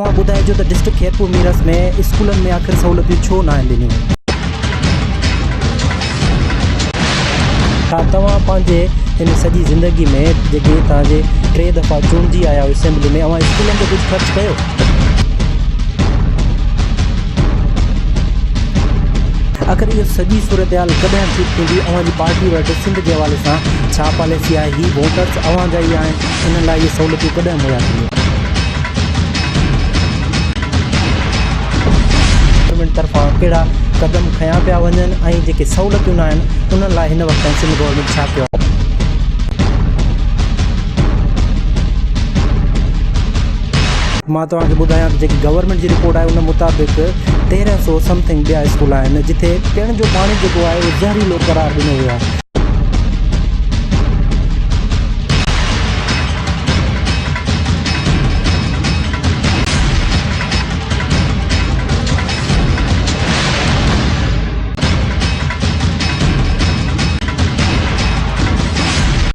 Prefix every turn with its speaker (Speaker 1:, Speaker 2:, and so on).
Speaker 1: तव्हां ॿुधाइजो त डिस्ट्रिक्ट खैरपुर मीरस में स्कूलनि में आख़िर सहूलियतूं छो न आहिनि ॾिनियूं। छा तव्हां पंहिंजे हिन सॼी ज़िंदगी में जेके तव्हांजे 3 दफ़ा चूंडिजी आया हो असेंबली में, अवां स्कूलनि ते कुझु ख़र्चु कयो? आख़िर इहो सॼी सूरत हाल कॾहिं ठीक थींदी? अवां जी पार्टी वटि सिंध जे हवाले सां छा पॉलिसी आहे? ही वोटर्स अवां जा ई आहिनि, इन लाइ इहे सहूलियतूं कॾहिं मुहैया थींदियूं? गवर्नमेंट तरफ़ां कहिड़ा क़दम खयां पिया वञनि ऐं जेके सहूलियतूं न आहिनि उन्हनि लाइ हिन वक़्तु सिंध गवर्नमेंट छा कयो? मां तव्हांखे ॿुधायां त जेकी गवर्नमेंट जी रिपोर्ट आहे उन मुताबिक़ 1300 समथिंग ॿिया स्कूल आहिनि जिथे पीअण जो पाणी जेको आहे उहो ज़हरीलो करार ॾिनो वियो आहे।